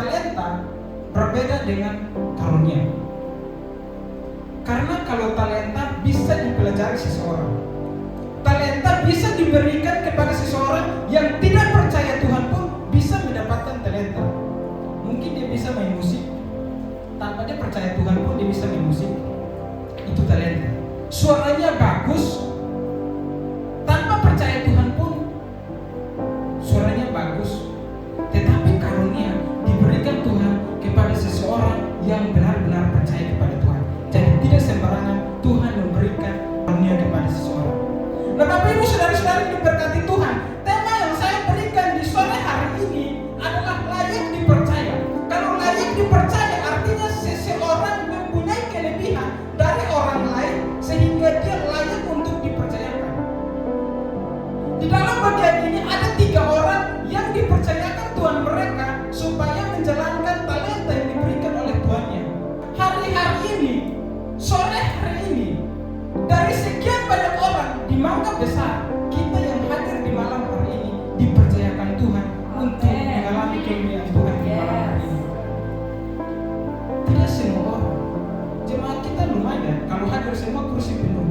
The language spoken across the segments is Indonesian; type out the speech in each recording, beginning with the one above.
talenta berbeda dengan karunia. Karena kalau talenta bisa dipelajari seseorang, talenta bisa diberikan kepada seseorang yang tidak percaya Tuhan pun bisa mendapatkan talenta. Mungkin dia bisa main musik, tanpa dia percaya Tuhan pun dia bisa main musik. Itu talenta. Suaranya bagus, tanpa percaya Tuhan pun suaranya bagus. Tetapi karunia diberikan Tuhan kepada seseorang yang benar-benar percaya kepada Tuhan. Jadi tidak sembarangan Tuhan memberikan karunia kepada seseorang. Nah, Bapak Ibu saudara-saudara diberkati Tuhan, tema yang saya berikan di sore hari ini adalah layak dipercaya. Kalau layak dipercaya artinya seseorang mempunyai kelebihan dari orang lain sehingga dia layak untuk dipercayakan. Di dalam bagian ini ada 3 orang yang dipercayakan Tuhan mereka supaya menjalankan talenta yang diberikan oleh Tuhannya. Hari-hari ini, sore hari ini, dari sekian banyak orang di Mangga Besar, kita yang hadir di malam hari ini dipercayakan Tuhan untuk mengalami kemuliaan Tuhan di malam hari ini. Tidak semua orang. Jemaat kita lumayan kalau hadir semua kursi penuh.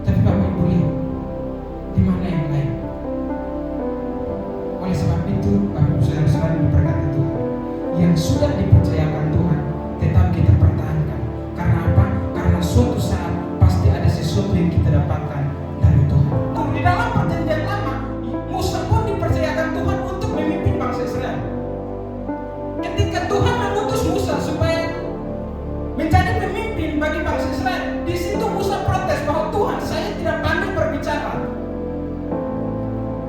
Tapi Bapak Ibu lihat, di mana yang lain? Oleh sebab itu, Bapak Ibu saudara-saudara diberkati Tuhan, yang sudah dipercayakan Tuhan tetap kita pertahankan. Karena apa? Karena suatu saat pasti ada sesuatu yang kita dapatkan dari Tuhan. Di dalam perjanjian lama, Musa pun dipercayakan Tuhan untuk memimpin bangsa Israel. Ketika Tuhan mengutus Musa supaya menjadi pemimpin bagi bangsa Israel, di situ Musa protes bahwa Tuhan, saya tidak pandai berbicara.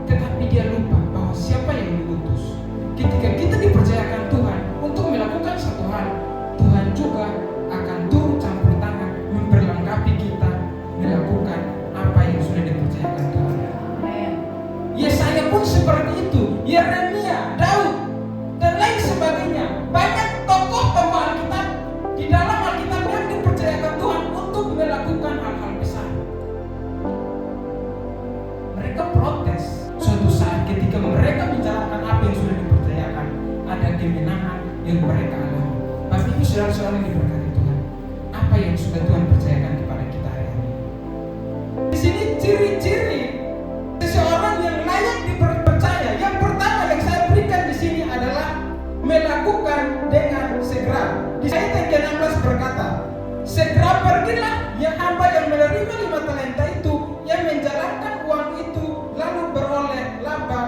Tetapi dia lupa bahwa siapa yang mengutus. Ketika kita dipercayakan Tuhan untuk melakukan satu hal, Tuhan juga akan turut campur tangan memperlengkapi kita melakukan apa yang sudah dipercayakan Tuhan. Yesaya pun seperti itu, Yeremia, Daud, dan lain sebagainya. Banyak tokoh-tokoh Alkitab di dalam Alkitab yang dipercayakan Tuhan untuk melakukan hal-hal besar. Mereka protes suatu saat ketika mereka menjalankan apa yang sudah dipercayakan, ada kemenangan yang mereka alami. Bapak Ibu saudara-saudara yang diberkati Tuhan, apa yang sudah Tuhan percayakan kepada kita hari ini? Di sini ciri-ciri seseorang yang layak dipercaya. Yang pertama yang saya berikan di sini adalah melakukan dengan segera. Di ayat yang ke-16 berkata, segera pergilah yang hamba yang menerima 5 talenta itu, yang menjalankan uang itu lalu beroleh laba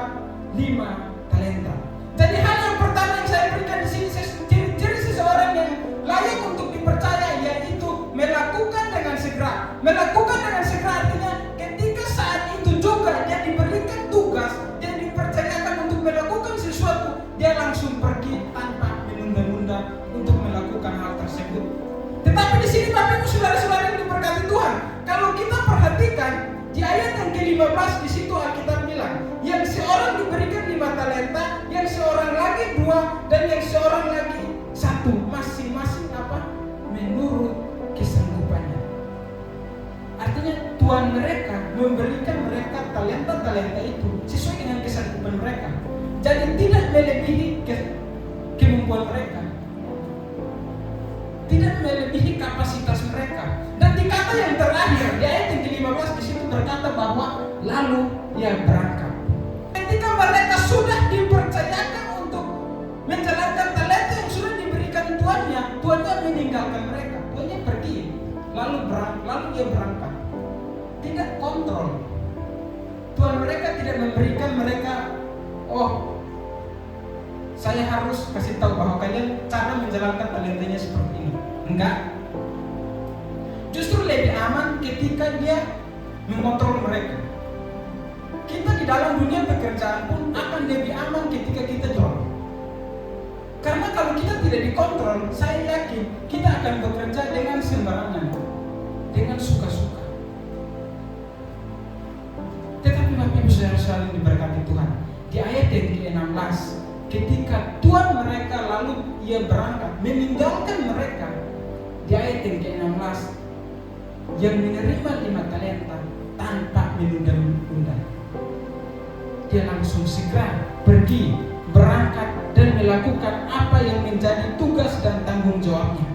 5 talenta. Jadi hal yang pertama yang saya berikan di sini, ciri seseorang yang layak untuk dipercaya, yaitu melakukan dengan segera. Melakukan dengan segera artinya ketika saat itu juga dia diberikan tugas, dia dipercayakan untuk melakukan sesuatu, dia langsung pergi tanpa menunda-nunda untuk melakukan hal tersebut. Tetapi di sini Bapak Ibu saudara-saudara yang diberkati Tuhan, kalau kita perhatikan di ayat yang ke-15, di situ Alkitab bilang, yang seorang diberikan 5 talenta, yang seorang lagi 2, dan yang seorang lagi 1, masing-masing apa? Menurut kesanggupannya. Artinya Tuhan mereka memberikan mereka talenta-talenta itu sesuai dengan kesanggupan mereka. Jadi tidak melebihi kemampuan mereka, tidak melebihi kapasitas mereka. Dan di kata yang terakhir di ayat yang ke-15 di situ berkata bahwa lalu ia berangkat. Ketika mereka sudah dipercayakan untuk menjalankan talenta yang sudah diberikan Tuannya meninggalkan mereka. Tuannya pergi, lalu ia berangkat. Tidak kontrol. Tuhan mereka tidak memberikan mereka, oh, saya harus kasih tahu bahwa kalian cara menjalankan talentanya seperti ini. Enggak. Justru lebih aman ketika dia mengontrol mereka. Kita di dalam dunia pekerjaan pun akan lebih aman ketika kita jual. Karena kalau kita tidak dikontrol, saya yakin kita akan bekerja dengan sembarangan, dengan suka-suka. Tetapi Bapak Ibu saudara-saudara yang diberkati Tuhan, di ayat yang ke-16, ketika Tuhan mereka lalu ia berangkat meninggalkan mereka, di ayat yang ke-16, yang menerima 5 talenta tanpa menunda-nunda, dia langsung segera pergi, berangkat, dan melakukan apa yang menjadi tugas dan tanggung jawabnya.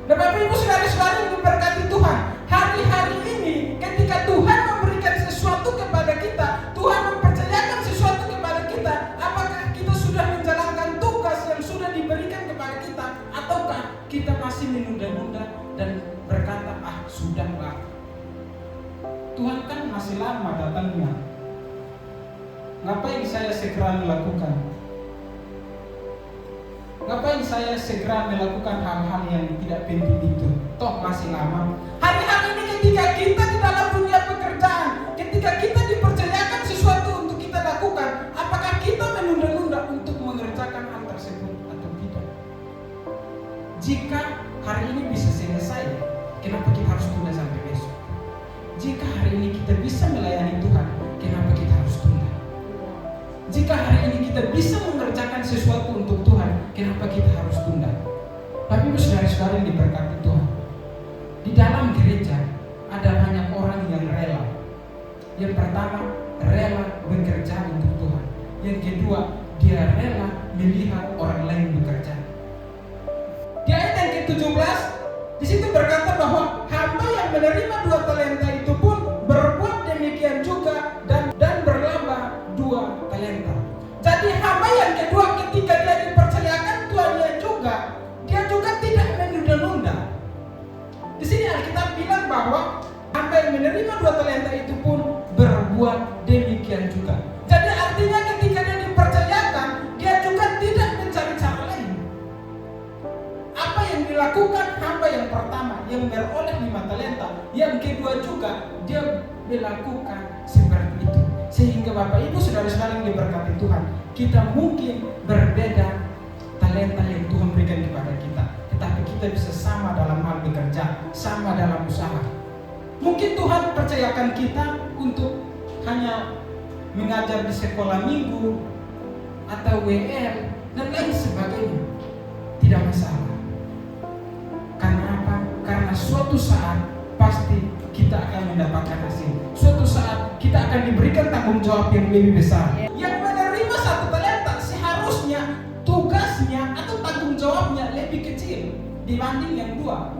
Dan Bapak Ibu saudara-saudara yang diberkati Tuhan, hari-hari ini ketika Tuhan memberikan sesuatu kepada kita, Tuhan mempercayakan sesuatu kepada kita, apakah kita sudah menjalankan tugas yang sudah diberikan kepada kita, ataukah kita masih menunda-nunda dan berkata, sudahlah, Tuhan kan masih lama datangnya, ngapain saya segera melakukan? Ngapain saya segera melakukan hal-hal yang tidak penting itu? Toh masih lama. Hari-hari ini ketika kita di dalam dunia pekerjaan, ketika kita dipercayakan sesuatu untuk kita lakukan, apakah kita menunda-nunda untuk mengerjakan hal tersebut atau tidak? Jika hari ini bisa selesai, kenapa kita harus tunda sampai besok? Jika hari ini kita bisa melayani Tuhan, kenapa kita harus tunda? Jika hari ini kita bisa mengerjakan sesuatu untuk Tuhan, kenapa kita harus tunda? Tapi Ibu saudara-saudara yang diberkati Tuhan, di dalam gereja ada banyak orang yang rela. Yang pertama, rela bekerja untuk Tuhan. Yang kedua, dia rela melihat orang lain bekerja. Di ayat yang ke-17, di situ berkata bahwa hamba yang menerima 2 talenta itu pun berbuat demikian juga dan berlaba 2 talenta. Jadi hamba yang kedua ketika dia dipercayakan Tuhannya juga, dia juga tidak menunda-nunda. Di sini Alkitab bilang bahwa hamba yang menerima 2 talenta itu pun berbuat demikian juga. Jadi artinya ketika dia dipercayakan, dia juga tidak mencari cara lain. Apa yang dilakukan hamba yang pertama yang beroleh 5 talenta, yang kedua juga dia melakukan seperti itu. Sehingga Bapak Ibu saudara-saudara yang diberkati Tuhan, kita mungkin berbeda talenta yang Tuhan berikan kepada kita, tetapi kita bisa sama dalam hal bekerja, sama dalam usaha. Mungkin Tuhan percayakan kita untuk hanya mengajar di sekolah minggu atau WL dan lain sebagainya. Tidak masalah. Karena apa? Karena suatu saat pasti kita akan mendapatkan hasil. Suatu saat kita akan diberikan tanggung jawab yang lebih besar. Yang menerima 1 talenta seharusnya tugasnya atau tanggung jawabnya lebih kecil dibanding yang 2.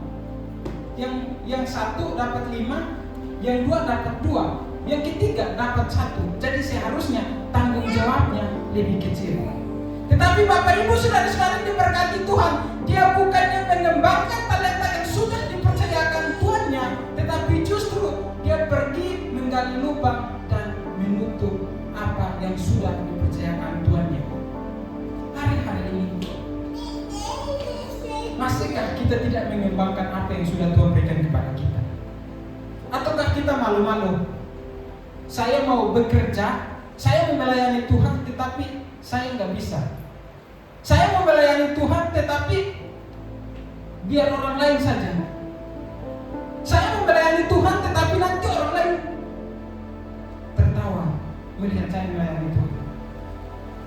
Yang 1 dapat 5, yang 2 dapat 2, yang ketiga dapat 1. Jadi seharusnya tanggung jawabnya lebih kecil. Tetapi Bapak Ibu saudara-saudara diberkati Tuhan, dia bukannya mengembangkan talenta yang sudah dipercayakan Tuhannya, tetapi justru dia pergi menggali lubang dan menutup apa yang sudah dipercayakan Tuhannya. Hari-hari ini masihkah kita tidak mengembangkan apa yang sudah Tuhan berikan kepada kita? Ataukah kita malu-malu? Saya mau bekerja, saya mau melayani Tuhan, tetapi saya nggak bisa. Saya mau melayani Tuhan, tetapi biar orang lain saja. Saya mau melayani Tuhan, tetapi nanti orang lain tertawa melihat saya melayani Tuhan.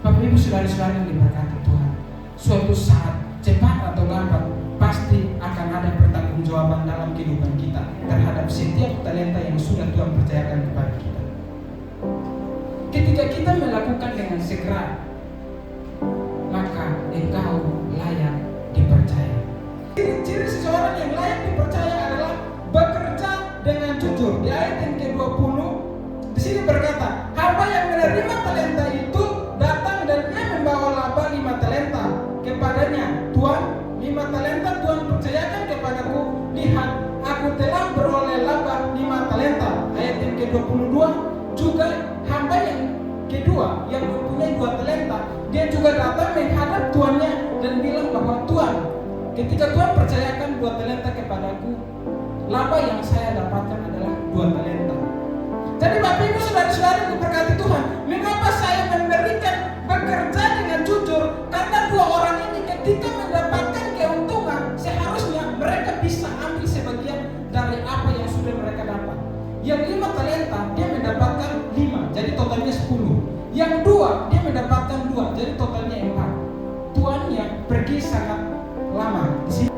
Bapak Ibu saudara-saudara yang diberkati Tuhan, suatu saat cepat atau lambat pasti akan ada pertanggungjawaban dalam kehidupan kita terhadap setiap talenta yang sudah Tuhan percayakan kepada kita. Ketika kita melakukan dengan segera, maka engkau layak dipercaya. Ciri seseorang yang layak dipercaya adalah bekerja dengan jujur. Di ayat yang ke-20 di sini berkata, hamba yang menerima talenta itu datang dan dia membawa laba 5 talenta kepadanya. Tuhan, 5 talenta Tuhan percayakan kepadaku. Lihat, aku telah beroleh laba 5 talenta. Ayat yang ke-22 juga hamba yang kedua yang mempunyai 2 talenta, dia juga datang menghadap tuannya dan bilang bahwa Tuhan, ketika Tuhan percayakan 2 talenta kepadaku, laba yang saya dapatkan adalah 2 talenta. Jadi Bapak Ibu saudara-saudara yang diberkati Tuhan, mengapa saya memberikan bekerja dengan jujur? Karena 2 orang ini ketika mendapatkan keuntungan, seharusnya mereka bisa ambil sebagian dari apa yang sudah mereka dapat. Yang 5 talenta dia mendapatkan 5, jadi totalnya 10. Yang 2 dia mendapatkan 2, jadi totalnya 4. Tuannya pergi sangat lama.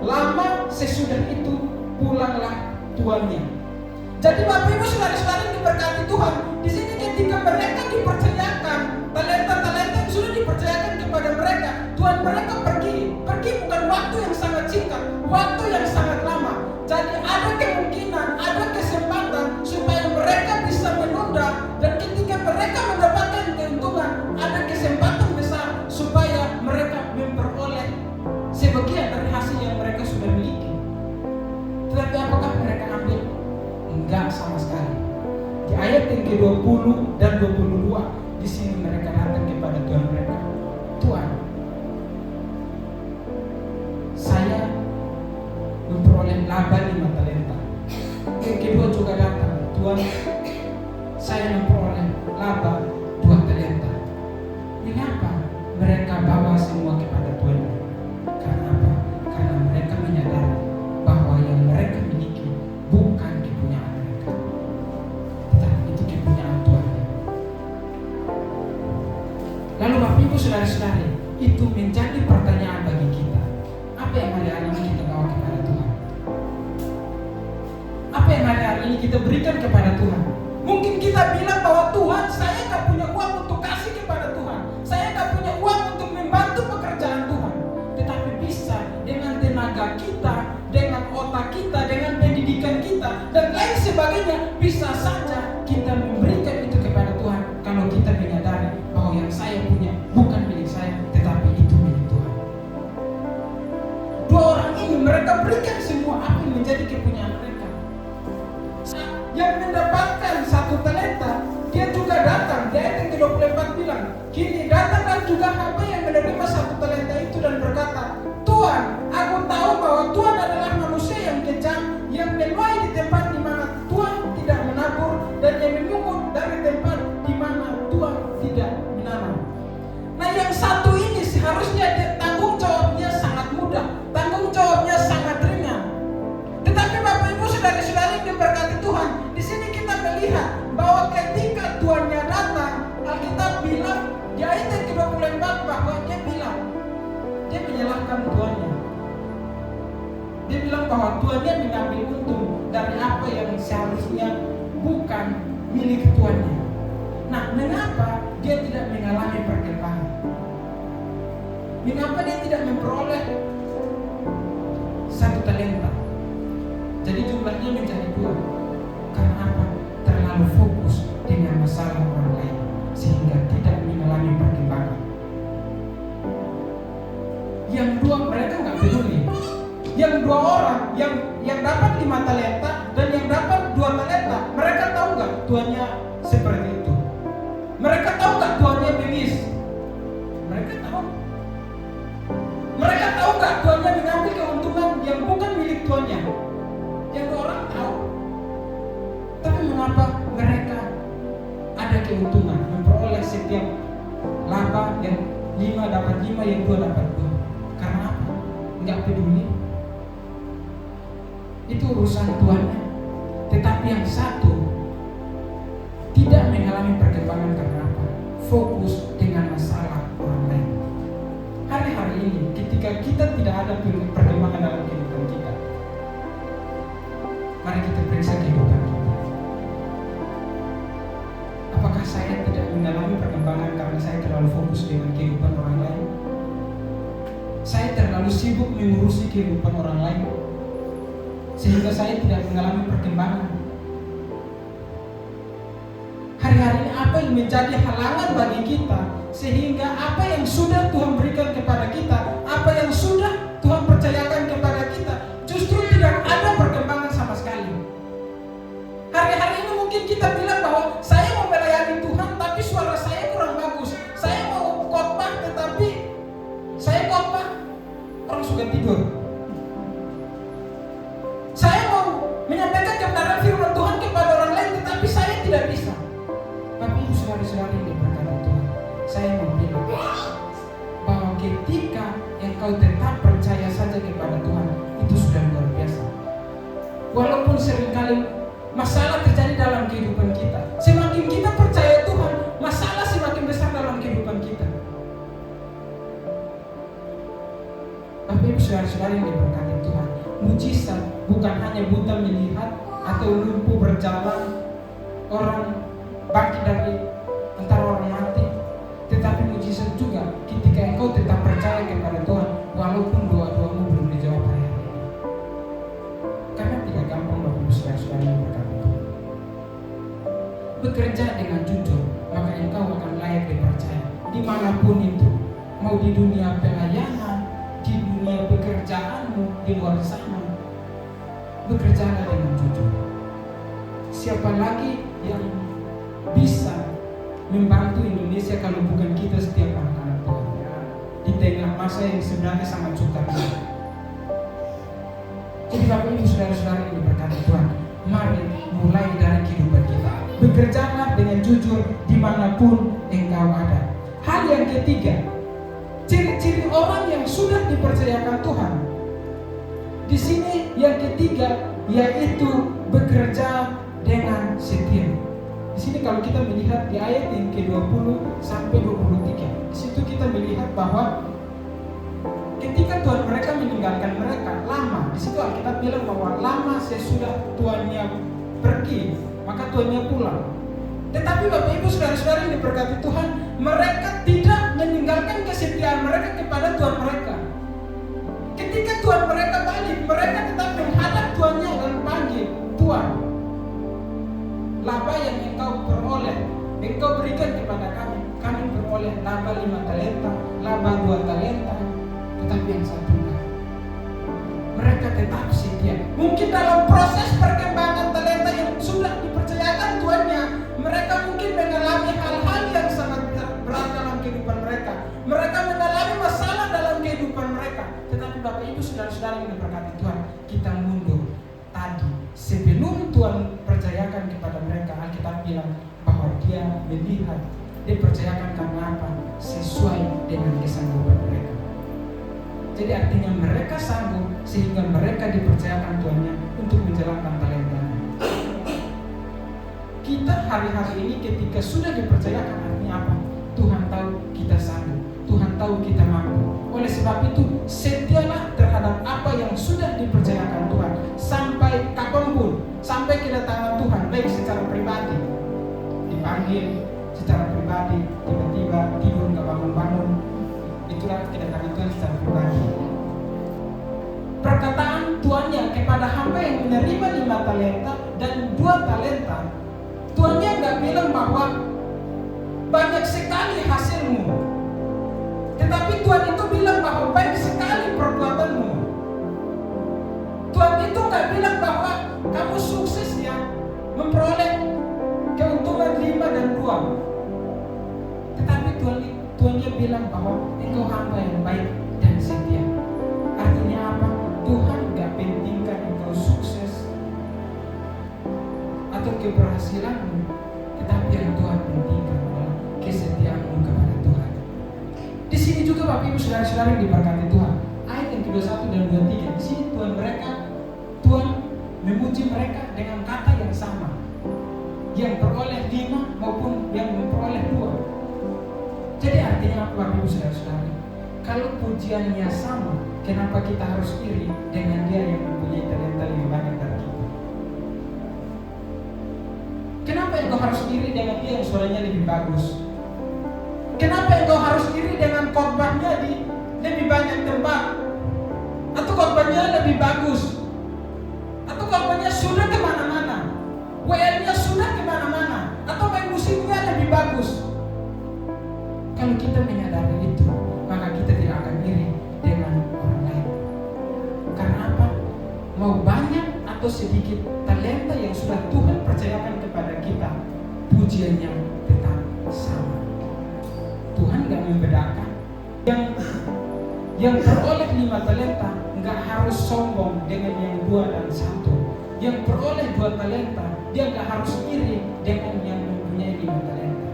Lama sesudah itu pulanglah tuannya. Jadi Bapak Ibu saudara-saudara yang diberkati Tuhan, di sini ketika mereka dipercayakan talenta-talenta yang sudah dipercayakan kepada mereka, 20 dan 22. Di sini mereka datang kepada Tuhan mereka. Tuhan, saya memperoleh laba 5 talenta. Yang kedua juga datang, Tuhan, saya memperoleh laba 2 talenta. Mengapa mereka bawa semua kepada Tuhan? Karena apa? Karena mereka menyadari bahwa yang mereka miliki bukan kepunyaan mereka, tetapi itu kepunyaan Tuhan. Lalu Bapak Ibu Saudara-saudari, itu menjadi pertanyaan bagi kita. Apa yang hari-hari ini kita bawa kepada Tuhan? Apa yang hari-hari ini kita berikan kepada Tuhan? Mungkin kita bilang bahwa Tuhan, saya gak punya uang untuk kasih kepada Tuhan, saya gak punya uang untuk membantu pekerjaan Tuhan. Tetapi bisa dengan tenaga kita, dengan otak kita, dengan pendidikan kita, dan lain sebagainya, bisa saja kita memberikan itu kepada Tuhan. Kalau kita menyadari bahwa yang saya punya bukan milik saya, tetapi itu milik Tuhan. Dua orang ini, mereka berikan semua apa yang menjadi kepunyaan mereka. Yang mendapatkan 1 talenta, dia juga datang. Di ayat yang ke-24 bilang, kini datanglah juga hamba yang menerima 1 talenta itu dan berkata, Tuhan, aku tahu bahwa Tuhan adalah manusia yang kejam, yang menuai di tempat di mana Tuhan tidak menabur, dan yang memungut dari tempat di mana Tuhan tidak menanam. Nah, yang satu ini seharusnya tanggung jawabnya sangat mudah, tanggung jawabnya sangat ringan. Tetapi Bapak Ibu Saudara-saudari yang diberkati Tuhan, di sini kita melihat bahwa ketika tuannya datang, Alkitab bilang di ayat yang ke-24 bahwa dia menyalahkan tuannya. Dia bilang bahwa tuannya mengambil untung dari apa yang seharusnya bukan milik tuannya. Nah, mengapa dia tidak mengalami perkembangan? Mengapa dia tidak memperoleh 1 talenta? Jadi jumlahnya menjadi 2. Karena apa? Terlalu fokus dengan masalah orang lain sehingga tidak mengalami perkembangan. Yang 2 mereka nggak peduli. Yang 2 orang yang dapat 5 talenta dan yang dapat 2 talenta, mereka tahu nggak tuannya seperti itu? Mereka tahu nggak tuannya bengis? Mereka tahu. Mereka tahu nggak tuannya mengambil keuntungan yang bukan milik tuannya? Yang 2 orang tahu. Tapi mengapa mereka ada keuntungan memperoleh setiap laba yang 5 dapat 5, yang 2 dapat 2? Karena apa? Nggak peduli. Itu urusan tuannya. Tetapi yang satu tidak mengalami perkembangan karena apa? Fokus dengan masalah orang lain. Hari-hari ini ketika kita tidak ada perkembangan dalam kehidupan kita, mari kita periksa kehidupan kita. Apakah saya tidak mengalami perkembangan karena saya terlalu fokus dengan kehidupan orang lain? Saya terlalu sibuk mengurusi kehidupan orang lain sehingga saya tidak mengalami perkembangan. Hari-hari ini apa yang menjadi halangan bagi kita sehingga apa yang sudah Tuhan berikan kepada kita, apa yang sudah Tuhan percayakan kepada kita, justru tidak ada perkembangan sama sekali. Hari-hari ini mungkin kita bilang bahwa saya mau melayani Tuhan tapi suara saya kurang bagus. Saya mau khotbah tetapi saya khotbah orang sudah tidur. Saya mau menyampaikan kebenaran firman Tuhan kepada orang lain tetapi saya tidak bisa. Tapi Ibu saudara-saudari yang diberkati Tuhan, saya mau bilang bahwa ketika engkau tetap percaya saja kepada Tuhan, itu sudah luar biasa. Walaupun seringkali masalah terjadi dalam kehidupan kita, semakin kita percaya Tuhan, masalah semakin besar dalam kehidupan kita. Tapi Ibu saudara-saudari yang diberkati Tuhan, mujizat bukan hanya buta melihat atau lumpuh berjalan, orang bangkit dari antara orang mati, tetapi mujizat juga ketika engkau tetap percaya kepada Tuhan walaupun doa-doamu belum dijawab hari ini. Karena tidak gampang Bapak Ibu saudara-saudari yang berkata Tuhan. Bekerja dengan jujur, maka engkau akan layak dipercaya dimanapun itu, mau di dunia pelayanan, di dunia pekerjaanmu, di luar sana. Bekerjalah dengan jujur. Siapa lagi yang bisa membantu Indonesia kalau bukan kita setiap anak-anak Tuhan di tengah masa yang sebenarnya sangat sukar. Jadi Bapak Ibu Saudara-saudara yang diberkati Tuhan, mari mulai dari kehidupan kita. Bekerjalah dengan jujur dimanapun engkau ada. Hal yang ketiga, ciri-ciri orang yang sudah dipercayakan Tuhan. Di sini yang ketiga yaitu bekerja dengan setia. Di sini kalau kita melihat di ayat yang ke-20 sampai 23, di situ kita melihat bahwa ketika Tuhan mereka meninggalkan mereka lama, di situ Alkitab bilang bahwa lama sesudah tuannya pergi, maka tuannya pulang. Tetapi Bapak Ibu Saudara-saudara yang diberkati Tuhan, mereka tidak meninggalkan kesetiaan mereka kepada Tuhan mereka. Ketika Tuhan mereka balik, mereka tetap menghadap tuannya dan panggil, Tuhan, laba yang engkau peroleh, engkau berikan kepada kami. Kami peroleh laba 5 talenta, laba 2 talenta, tetapi yang satu enggak. Mereka tetap setia. Mungkin dalam proses perkembangan talenta yang sudah dipercayakan tuannya, mereka mungkin mengalami hal-hal yang sangat berat dalam kehidupan mereka. Mereka mengalami masalah dalam kehidupan mereka. Tetapi Bapak Ibu Saudara-saudara yang diberkati Tuhan, kita mundur tadi sebelum Tuhan percayakan kepada mereka. Alkitab bilang bahwa dia melihat, dia percayakan karena apa? Sesuai dengan kesanggupan mereka. Jadi artinya mereka sanggup sehingga mereka dipercayakan Tuhannya untuk menjalankan talentanya. Kita hari-hari ini ketika sudah dipercayakan, artinya apa? Tuhan tahu kita sanggup, Tuhan tahu kita mampu. Oleh sebab itu setialah terhadap apa yang sudah dipercayakan Tuhan sampai kapanpun, sampai kedatangan Tuhan, baik secara pribadi, dipanggil secara pribadi, tiba-tiba tidur nggak bangun-bangun, itulah kedatangan Tuhan secara pribadi. Perkataan tuannya kepada hamba yang menerima 5 talenta dan 2 talenta, tuannya nggak bilang bahwa banyak sekali hasilmu, tetapi Tuhan itu bilang bahwa baik sekali perbuatanmu. Tuhan itu nggak bilang bahwa kamu sukses ya memperoleh keuntungan 5 dan 2, tetapi Tuhannya bilang bahwa engkau hamba yang baik dan setia. Artinya apa? Tuhan nggak pentingkan engkau sukses atau keberhasilanmu, tetapi yang Tuhan pentingkan adalah kesetiaanmu kepada Tuhan. Di sini juga Bapak Ibu Saudara-saudara yang diberkati Tuhan, ayat yang ke-21 dan 23, di sini Tuhan memuji mereka dengan kata yang sama, yang peroleh 5 maupun yang memperoleh 2. Jadi artinya apa Bapak Ibu Saudara-saudara? Kalau pujiannya sama, kenapa kita harus iri dengan dia yang mempunyai talenta lebih banyak dari kita? Kenapa engkau harus iri dengan dia yang suaranya lebih bagus? Kenapa engkau harus iri dengan khotbahnya di lebih banyak tempat? Atau khotbahnya lebih bagus? Atau khotbahnya sudah kemana-mana? WL-nya sudah kemana-mana? Atau main musiknya lebih bagus? Kalau kita menyadari itu, maka kita tidak akan iri dengan orang lain. Karena apa? Mau banyak atau sedikit talenta yang sudah Tuhan percayakan kepada kita, pujiannya tetap sama. Tuhan gak membedakan. Yang peroleh 5 talenta gak harus sombong dengan yang 2 dan 1. Yang peroleh 2 talenta, dia gak harus iri dengan yang mempunyai 5 talenta.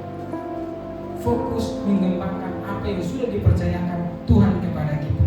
Fokus mengembangkan apa yang sudah dipercayakan Tuhan kepada kita.